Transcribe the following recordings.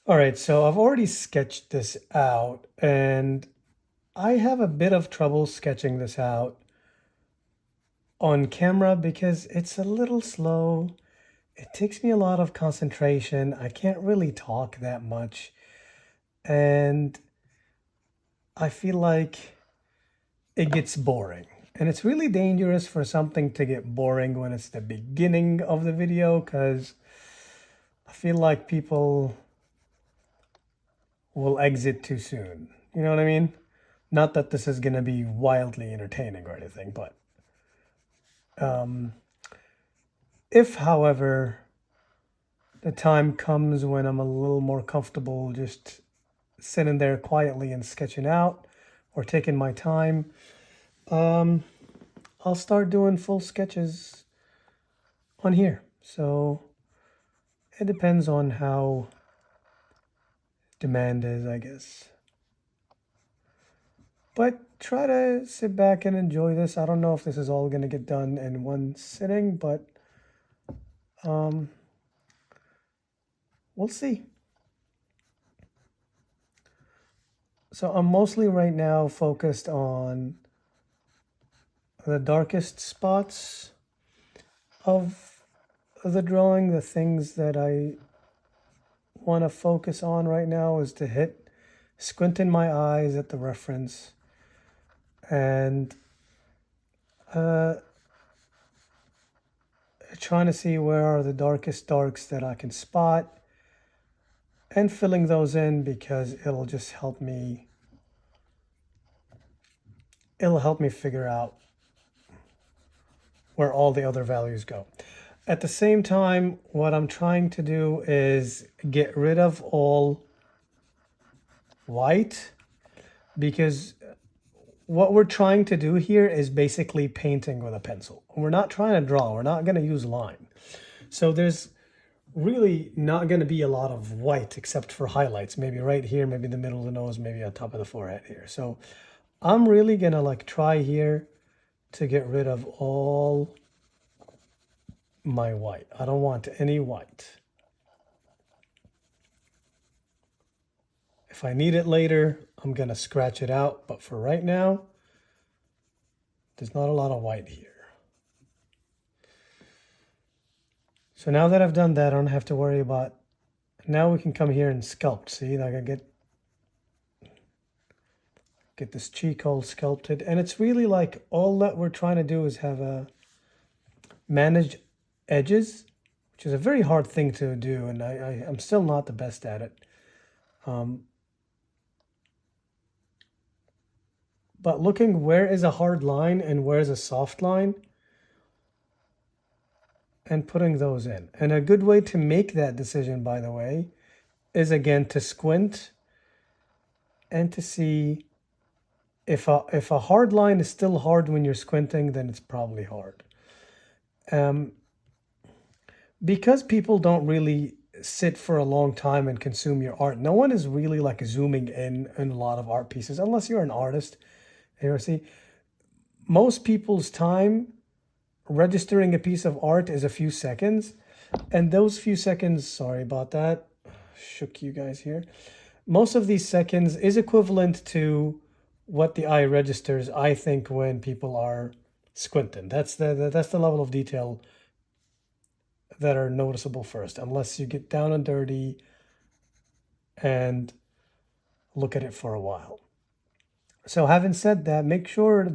All right, so I've already sketched this out, and I have a bit of trouble sketching this out on camera because it's a little slow. It takes me a lot of concentration. I can't really talk that much, and I feel like it gets boring. And it's really dangerous for something to get boring when it's the beginning of the video because I feel like people will exit too soon. You know what I mean? Not that this is going to be wildly entertaining or anything, but um, if, however, the time comes when I'm a little more comfortable just sitting there quietly and sketching out or taking my time, um, I'll start doing full sketches on here. So it depends on how demand is, I guess. But try to sit back and enjoy this. I don't know if this is all going to get done in one sitting, but um, we'll see. So I'm mostly right now focused on the darkest spots of the drawing. The things that I want to focus on right now is to hit squinting my eyes at the reference and uh, trying to see where are the darkest darks that I can spot and filling those in because it'll help me figure out where all the other values go. At the same time, what I'm trying to do is get rid of all white because what we're trying to do here is basically painting with a pencil. We're not trying to draw. We're not going to use line. So there's really not going to be a lot of white except for highlights. Maybe right here, maybe the middle of the nose, maybe on top of the forehead here. So I'm really going to like try here to get rid of all my white. I don't want any white. If I need it later, I'm going to scratch it out. But for right now, there's not a lot of white here. So now that I've done that, I don't have to worry about, now we can come here and sculpt. See, like I get this cheek all sculpted. And it's really like all that we're trying to do is have a manage edges, which is a very hard thing to do. And I'm still not the best at it. But looking where is a hard line and where is a soft line and putting those in. And a good way to make that decision, by the way, is again to squint and to see if a hard line is still hard when you're squinting, then it's probably hard. Because people don't really sit for a long time and consume your art, no one is really like zooming in a lot of art pieces unless you're an artist. You see, most people's time registering a piece of art is a few seconds, and those few seconds, sorry about that, shook you guys here. Most of these seconds is equivalent to what the eye registers, I think, when people are squinting. That's the level of detail that are noticeable first, unless you get down and dirty and look at it for a while. So having said that, make sure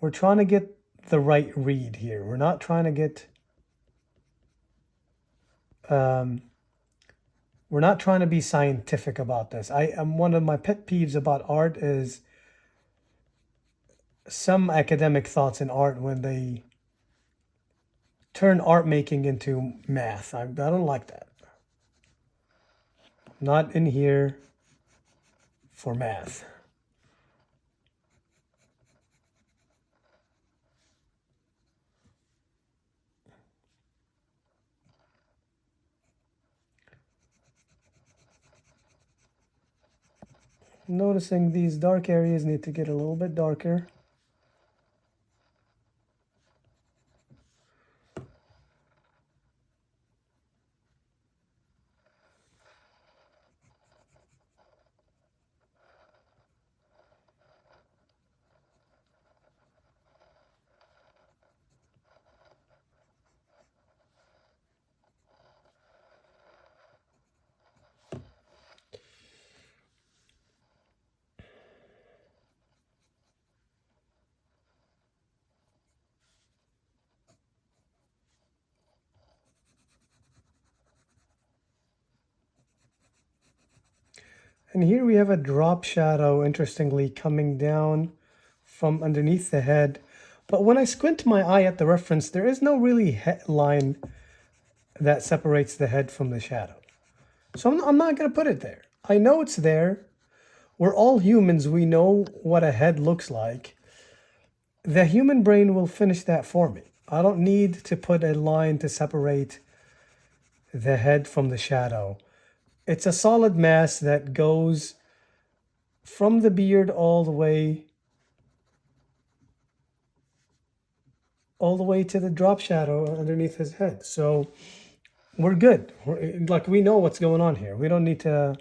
we're trying to get the right read here. We're not trying to get, we're not trying to be scientific about this. I am one of my pet peeves about art is some academic thoughts in art when they turn art making into math. I don't like that. I'm not in here for math. Noticing these dark areas need to get a little bit darker. And here we have a drop shadow, interestingly, coming down from underneath the head. But when I squint my eye at the reference, there is no really line that separates the head from the shadow. So I'm not going to put it there. I know it's there. We're all humans. We know what a head looks like. The human brain will finish that for me. I don't need to put a line to separate the head from the shadow. It's a solid mass that goes from the beard all the way to the drop shadow underneath his head. So we're good. Like, we know what's going on here. We don't need to.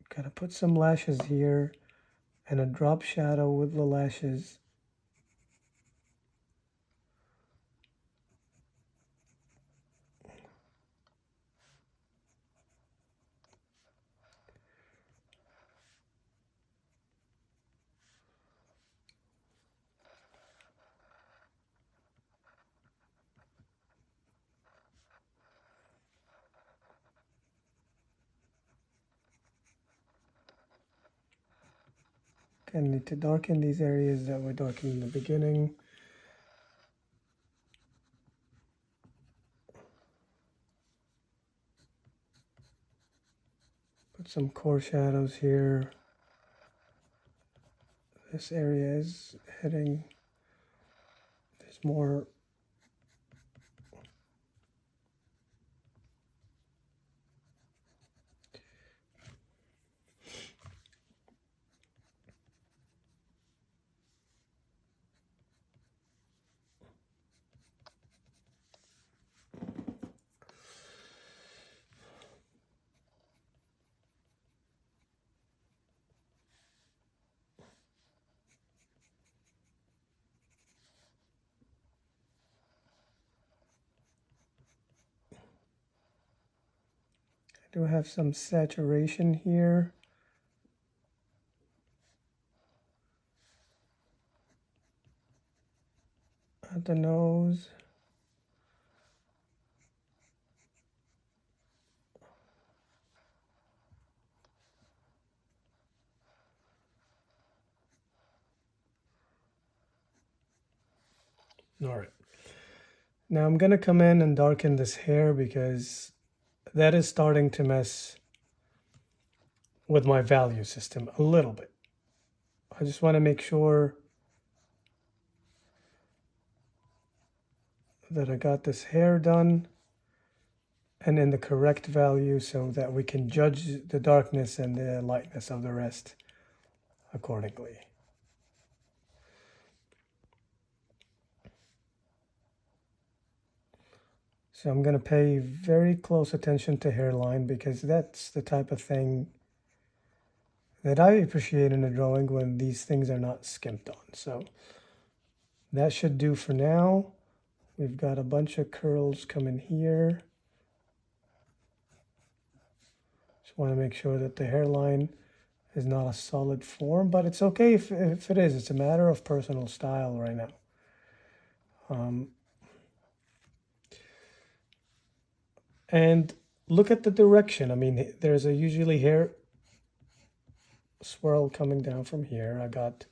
Gotta put some lashes here and a drop shadow with the lashes. I need to darken these areas that were darkened in the beginning. Put some core shadows here. This area is heading, there's more. I do have some saturation here. At the nose. All right. Now I'm going to come in and darken this hair because that is starting to mess with my value system a little bit. I just want to make sure that I got this hair done and in the correct value so that we can judge the darkness and the lightness of the rest accordingly. So I'm going to pay very close attention to hairline because that's the type of thing that I appreciate in a drawing when these things are not skimped on. So that should do for now. We've got a bunch of curls coming here. Just want to make sure that the hairline is not a solid form, but it's okay if it is. It's a matter of personal style right now. And look at the direction. I mean, there's a usually hair swirl coming down from here. I got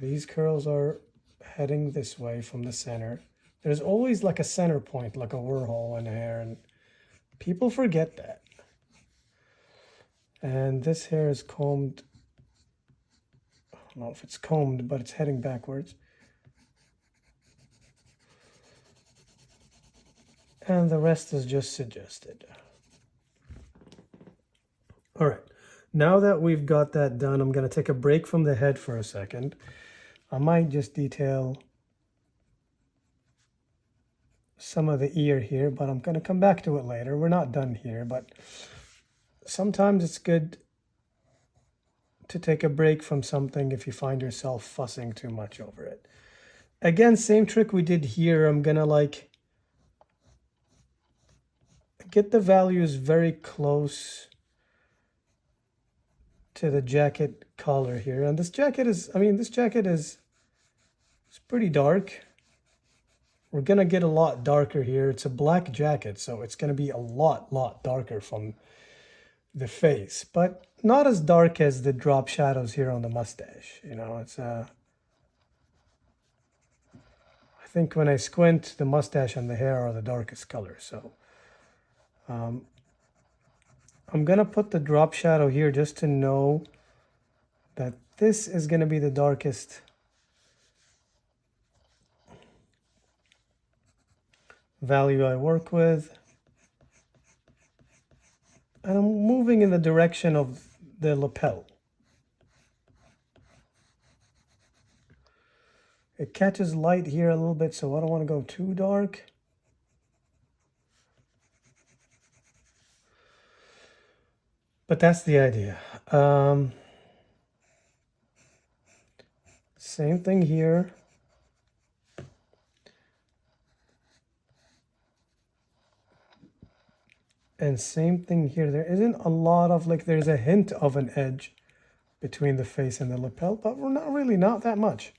these curls are heading this way from the center. There's always like a center point, like a whirlhole in the hair, and people forget that. And this hair is combed. I don't know if it's combed, but it's heading backwards. And the rest is just suggested. All right, now that we've got that done, I'm going to take a break from the head for a second. I might just detail some of the ear here, but I'm going to come back to it later. We're not done here, but sometimes it's good to take a break from something if you find yourself fussing too much over it. Again, same trick we did here. I'm going to like get the values very close to the jacket collar here. And this jacket is, it's pretty dark. we're gonna get a lot darker here. It's a black jacket, so it's gonna be a lot darker from the face, but not as dark as the drop shadows here on the mustache. You know, it's I think when I squint, the mustache and the hair are the darkest color. So I'm gonna put the drop shadow here just to know that this is gonna be the darkest value I work with. And I'm moving in the direction of the lapel. It catches light here a little bit, so I don't want to go too dark. But that's the idea. Same thing here. And same thing here. There isn't a lot of, like, there's a hint of an edge between the face and the lapel, but we're not that much.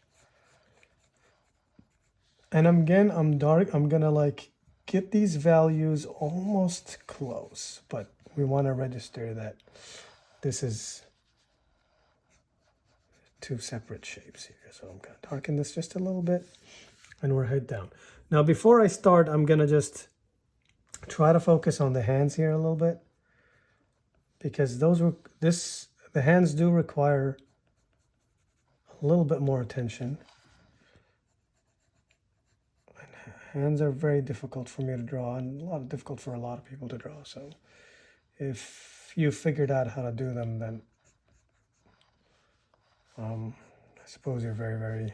And again, I'm dark. I'm gonna like get these values almost close, but we want to register that this is two separate shapes here. So I'm gonna darken this just a little bit, and we're head down. Now, before I start, I'm gonna just try to focus on the hands here a little bit, because the hands do require a little bit more attention. Hands are very difficult for me to draw, and a lot difficult for a lot of people to draw. So if you figured out how to do them, then I suppose you're very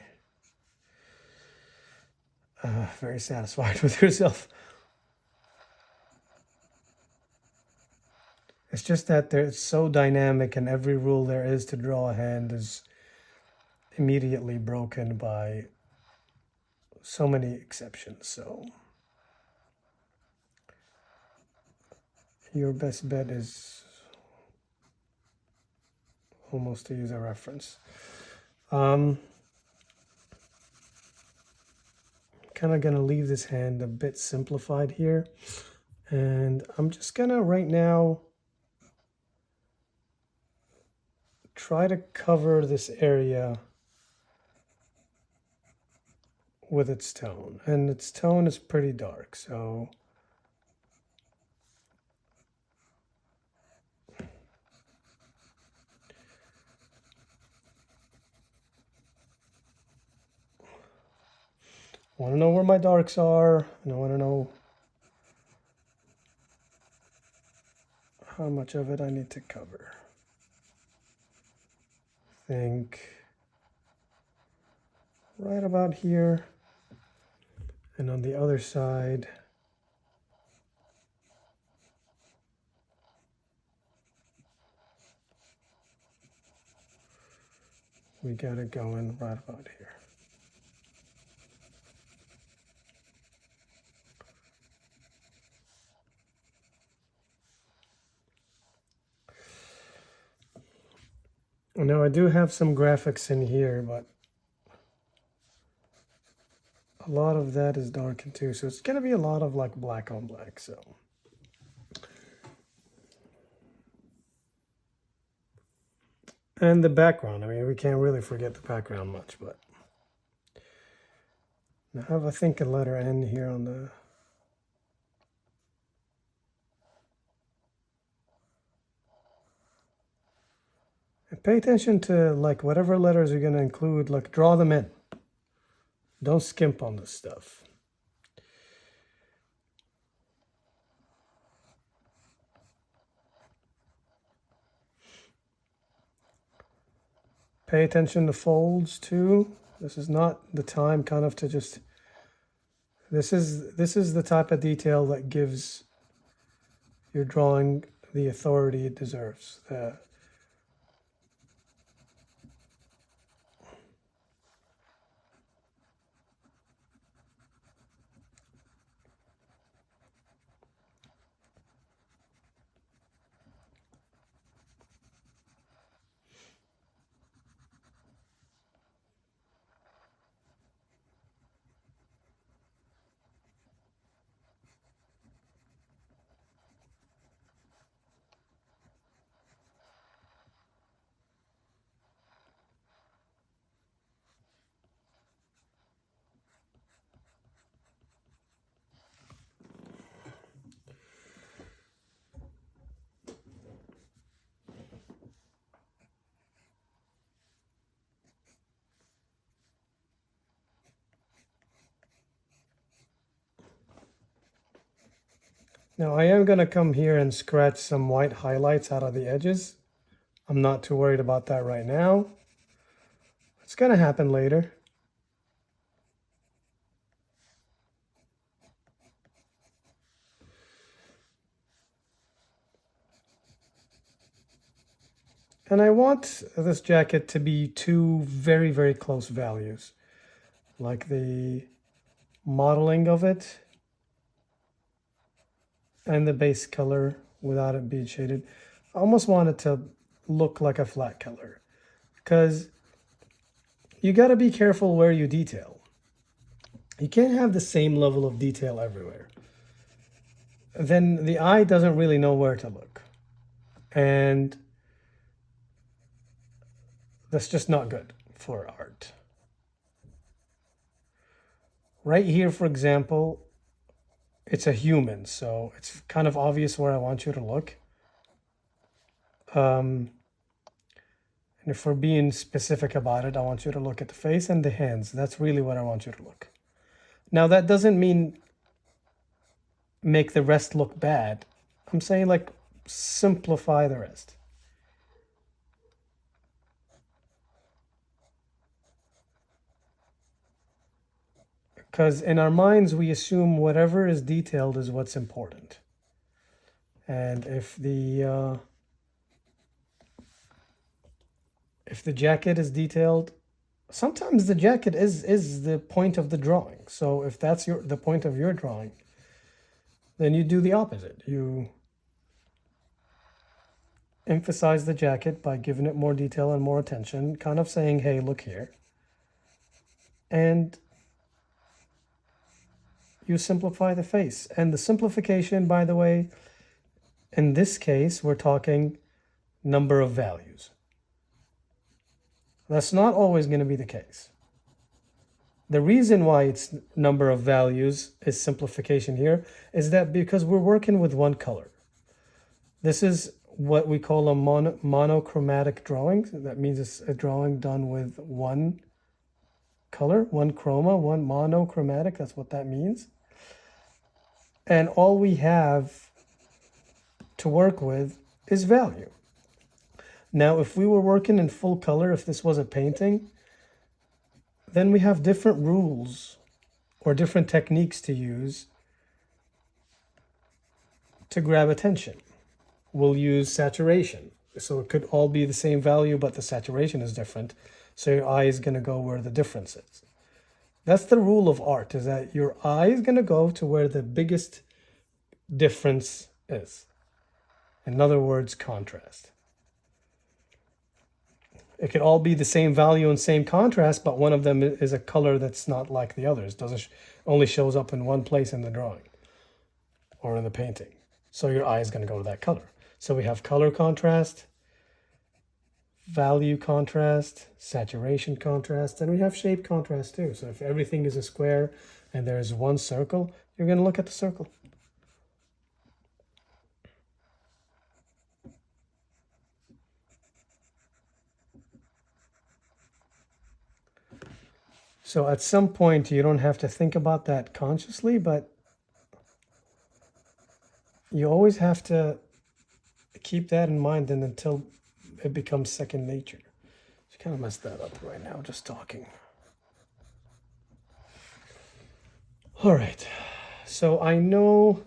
satisfied with yourself. It's just that it's so dynamic, and every rule there is to draw a hand is immediately broken by so many exceptions. So your best bet is almost to use a reference. Kind of gonna leave this hand a bit simplified here, and I'm just gonna right now try to cover this area with its tone, and its tone is pretty dark. So I want to know where my darks are, and I want to know how much of it I need to cover. I think right about here, and on the other side, we got it going right about here. Now I do have some graphics in here, but a lot of that is darkened too. So it's gonna be a lot of like black on black. So and the background, I mean, we can't really forget the background much, but I have, I think, a letter N here on the and pay attention to like whatever letters you're going to include, like draw them in. Don't skimp on this stuff. Pay attention to folds too. This is not the time kind of to just, this is the type of detail that gives your drawing the authority it deserves. Now I am going to come here and scratch some white highlights out of the edges. I'm not too worried about that right now. It's going to happen later. And I want this jacket to be two very, very close values, like the modeling of it and the base color without it being shaded. I almost want it to look like a flat color, because you got to be careful where you detail. You can't have the same level of detail everywhere. Then the eye doesn't really know where to look. And that's just not good for art. Right here, for example, it's a human, so it's kind of obvious where I want you to look. And if we're being specific about it, I want you to look at the face and the hands. That's really what I want you to look. Now, that doesn't mean make the rest look bad. I'm saying, like, simplify the rest. Because in our minds, we assume whatever is detailed is what's important. And if the jacket is detailed, sometimes the jacket is the point of the drawing. So if that's the point of your drawing, then you do the opposite. You emphasize the jacket by giving it more detail and more attention, kind of saying, hey, look here. And you simplify the face. And the simplification, by the way, in this case, we're talking number of values. That's not always going to be the case. The reason why it's number of values is simplification here is that because we're working with one color. This is what we call a monochromatic drawing. That means it's a drawing done with one color, one chroma, one monochromatic. That's what that means. And all we have to work with is value. Now, if we were working in full color, if this was a painting, then we have different rules or different techniques to use to grab attention. We'll use saturation. So it could all be the same value, but the saturation is different. So your eye is going to go where the difference is. That's the rule of art, is that your eye is going to go to where the biggest difference is. In other words, contrast. It could all be the same value and same contrast, but one of them is a color that's not like the others. Doesn't only shows up in one place in the drawing or in the painting. So your eye is going to go to that color. So we have color contrast, value contrast, saturation contrast, and we have shape contrast too. So if everything is a square and there's one circle, you're going to look at the circle. So at some point, you don't have to think about that consciously, but you always have to keep that in mind, and until it becomes second nature. Just kind of messed that up right now, just talking. All right, so I know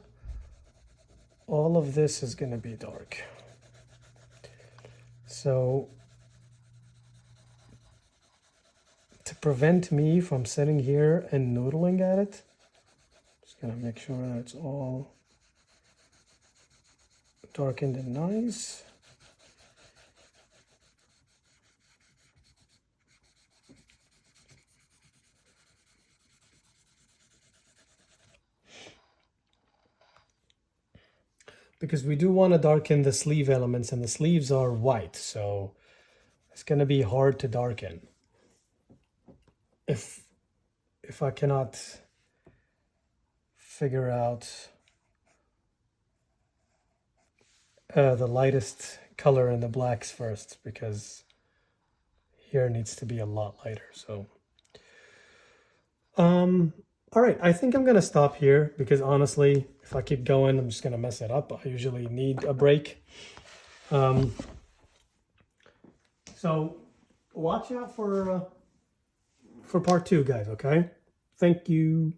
all of this is going to be dark. So to prevent me from sitting here and noodling at it, just gonna make sure that it's all darkened and nice. Because we do want to darken the sleeve elements, and the sleeves are white, so it's going to be hard to darken if I cannot figure out the lightest color in the blacks first, because here needs to be a lot lighter. So all right, I think I'm gonna stop here, because honestly, If I keep going, I'm just gonna mess it up. I usually need a break. So watch out for part 2, guys, okay? Thank you.